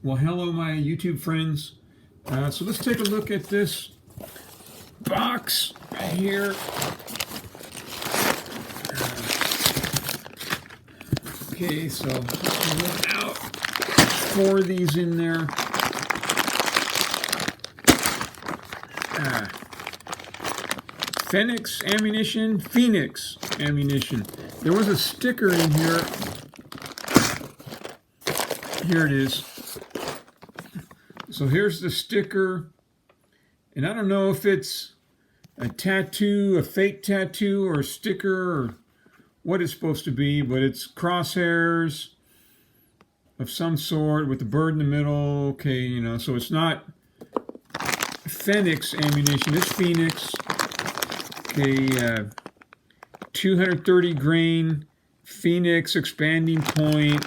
Well, hello, my YouTube friends. So let's take a look at this box right here. Okay, so one out, 4 of these in there. Phoenix ammunition. There was a sticker in here. Here it is. So here's the sticker, and I don't know if it's a tattoo, a fake tattoo, or a sticker, or what it's supposed to be, but it's crosshairs of some sort with the bird in the middle. Okay, you know, so it's not Phoenix ammunition, it's Phoenix. Okay, 230 grain Phoenix expanding point,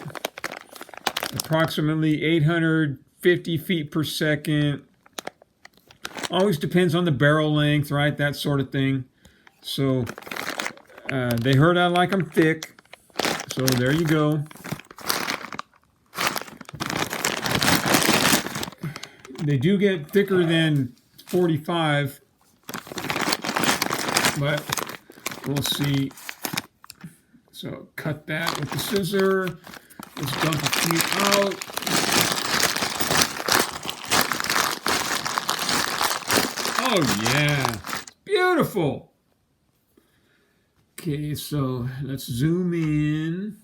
approximately 850 feet per second. Always depends on the barrel length, right? That sort of thing. So they heard I like them thick. So there you go. They do get thicker than 45, but we'll see. So cut that with the scissor. Let's dump a few out. Oh yeah, beautiful. Okay, so let's zoom in.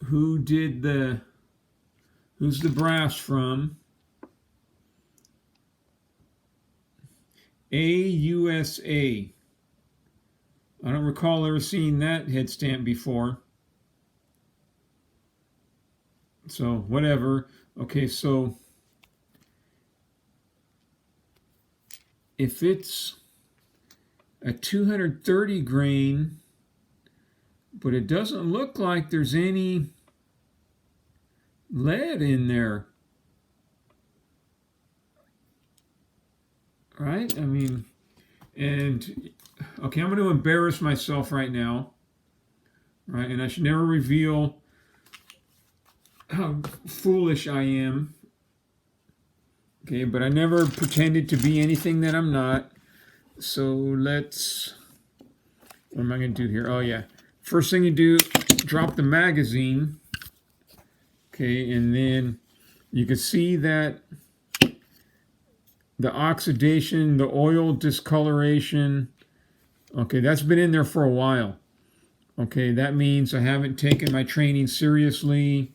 Who's the brass from? AUSA. I don't recall ever seeing that head stamp before. So whatever. Okay, so if it's a 230 grain, but it doesn't look like there's any lead in there, right? I mean, and okay, I'm going to embarrass myself right now, right? And I should never reveal how foolish I am. Okay, but I never pretended to be anything that I'm not. So what am I going to do here? Oh yeah, first thing you do, drop the magazine. Okay, and then you can see that the oxidation, the oil discoloration, okay, that's been in there for a while. Okay, that means I haven't taken my training seriously.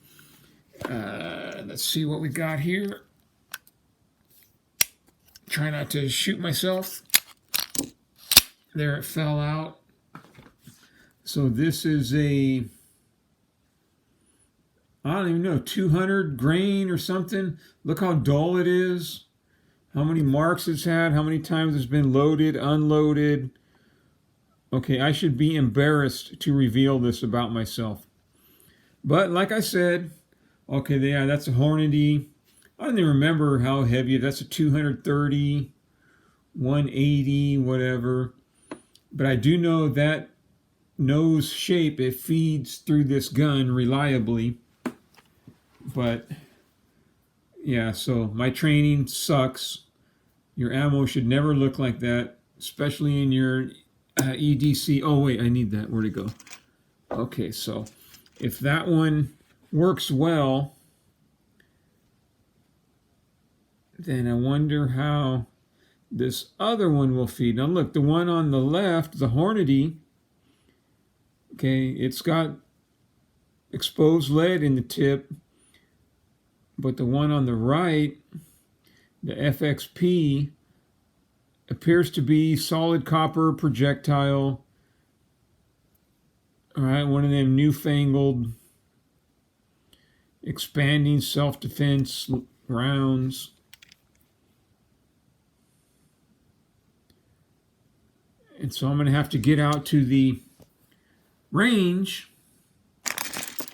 Let's see what we got here. Try not to shoot myself. There, it fell out. So this is I don't even know, 200 grain or something. Look how dull it is. How many marks it's had. How many times it's been loaded, unloaded. Okay, I should be embarrassed to reveal this about myself. But like I said, okay, yeah, that's a Hornady. I don't even remember how heavy. That's a 230, 180, whatever. But I do know that nose shape, it feeds through this gun reliably. But yeah, so my training sucks. Your ammo should never look like that, especially in your EDC. Oh wait, I need that. Where'd it go? Okay, so if that one works well, then I wonder how this other one will feed. Now look, the one on the left, the Hornady, okay, it's got exposed lead in the tip, but the one on the right, the FXP, appears to be solid copper projectile. All right, one of them newfangled expanding self-defense rounds. And so I'm going to have to get out to the range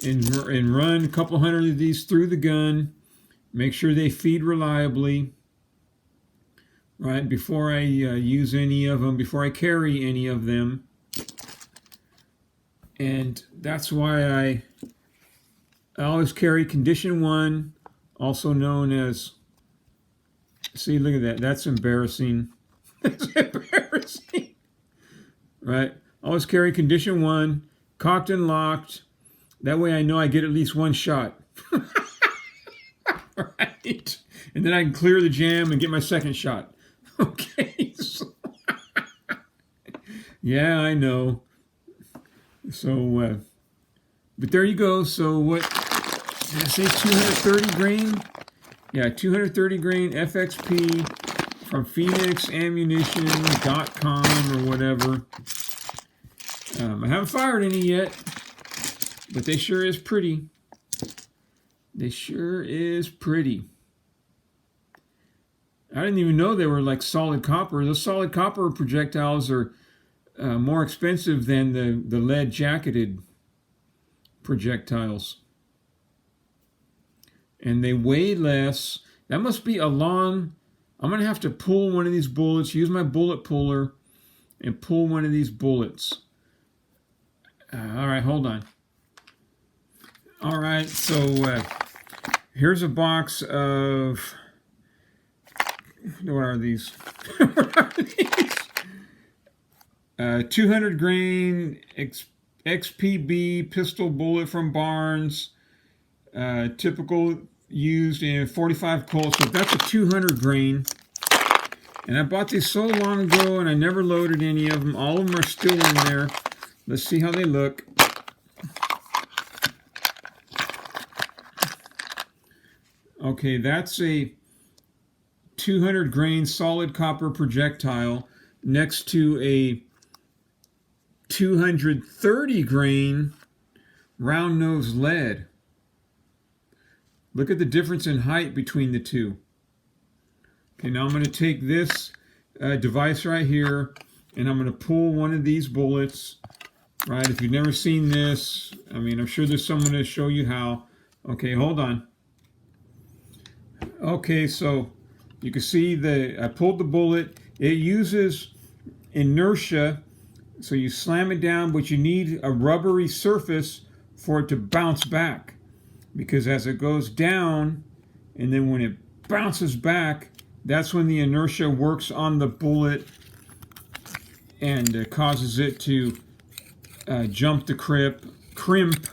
and run a couple hundred of these through the gun, make sure they feed reliably, right, before I use any of them, before I carry any of them. And that's why I I always carry condition 1, also known as, see, look at that. That's embarrassing. That's embarrassing. Right? Always carry condition 1, cocked and locked. That way I know I get at least one shot. Right? And then I can clear the jam and get my second shot. Okay. So, yeah, I know. So, but there you go. So what did I say? 230 grain? Yeah, 230 grain FXP from PhoenixAmmunition.com or whatever. I haven't fired any yet, but they sure is pretty. They sure is pretty. I didn't even know they were like solid copper. Those solid copper projectiles are more expensive than the lead jacketed projectiles. And they weigh less. That must be a long... I'm going to have to pull one of these bullets, use my bullet puller, and pull one of these bullets. All right, hold on. All right, so here's a box of... What are these? What are these? 200 grain XPB pistol bullet from Barnes. Typical used in 45 Colt. So that's a 200 grain. And I bought these so long ago and I never loaded any of them. All of them are still in there. Let's see how they look. Okay, that's a 200 grain solid copper projectile next to a 230 grain round nose lead. Look at the difference in height between the two. Okay, now I'm going to take this device right here and I'm going to pull one of these bullets. Right, if you've never seen this, I mean, I'm sure there's someone to show you how. Okay, hold on. Okay, so you can see I pulled the bullet. It uses inertia, so you slam it down, but you need a rubbery surface for it to bounce back. Because as it goes down, and then when it bounces back, that's when the inertia works on the bullet and causes it to jump the crimp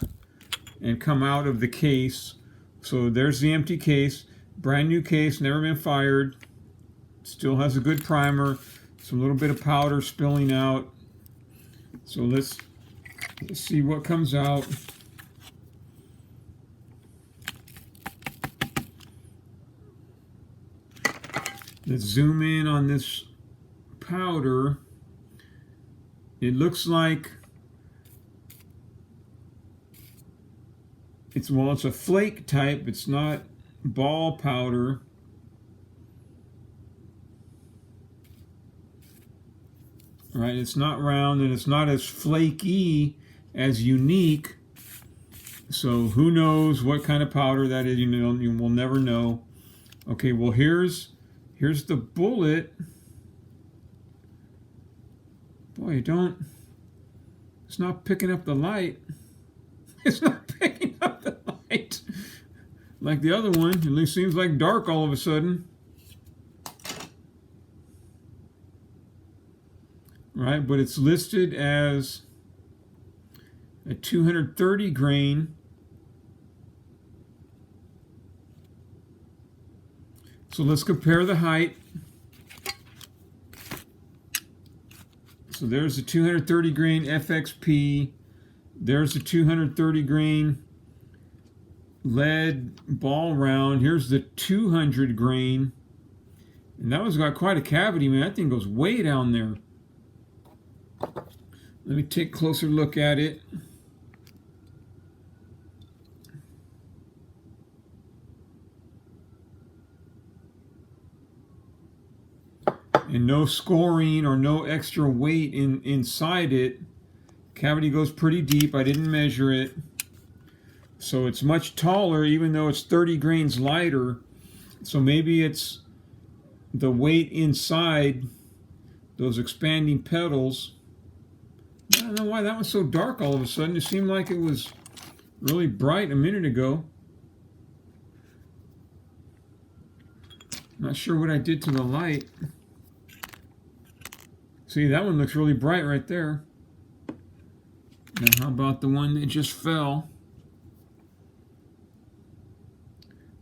and come out of the case. So there's the empty case. Brand new case, never been fired. Still has a good primer. Some little bit of powder spilling out. So let's see what comes out. Let's zoom in on this powder. It looks like it's a flake type. It's not ball powder. Right, it's not round and it's not as flaky as Unique. So who knows what kind of powder that is? You will never know. Okay, well here's the bullet. Boy, it's not picking up the light. It's not picking up the light. Like the other one, it seems like dark all of a sudden. Right, but it's listed as a 230 grain. So let's compare the height. So there's the 230 grain FXP. There's the 230 grain lead ball round. Here's the 200 grain. And that one's got quite a cavity, man. That thing goes way down there. Let me take a closer look at it. And no scoring or no extra weight inside it. Cavity goes pretty deep. I didn't measure it. So it's much taller, even though it's 30 grains lighter. So maybe it's the weight inside those expanding petals. I don't know why that was so dark all of a sudden. It seemed like it was really bright a minute ago. Not sure what I did to the light. See, that one looks really bright right there. Now, how about the one that just fell?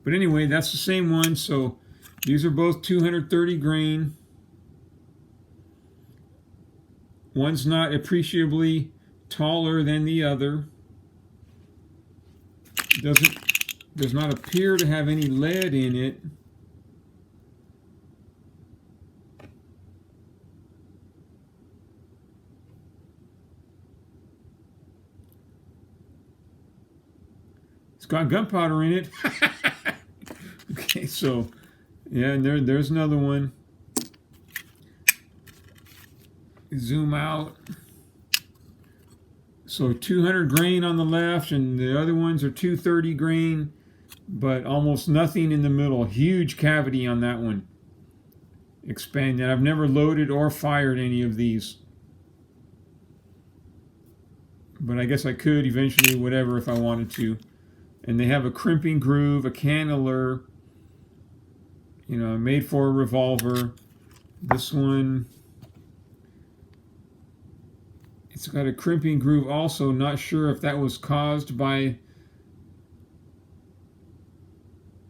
But anyway, that's the same one. So these are both 230 grain. One's not appreciably taller than the other. Does not appear to have any lead in it. It's got gunpowder in it. Okay, so yeah, and there's another one. Zoom out. So 200 grain on the left, and the other ones are 230 grain, but almost nothing in the middle. Huge cavity on that one. Expanded. I've never loaded or fired any of these, but I guess I could eventually, whatever, if I wanted to. And they have a crimping groove, a cannular, you know, made for a revolver. This one, it's got a crimping groove also. Not sure if that was caused by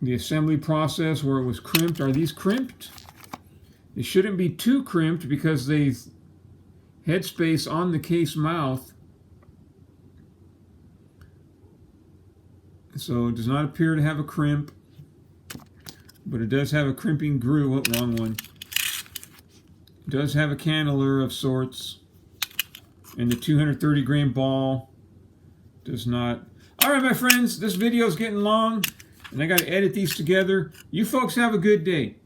the assembly process where it was crimped. Are these crimped? They shouldn't be too crimped because they headspace on the case mouth. So it does not appear to have a crimp, but it does have a crimping groove. Oh, wrong one. It does have a cannular of sorts, and the 230 grain ball does not. All right, my friends, this video is getting long, and I got to edit these together. You folks have a good day.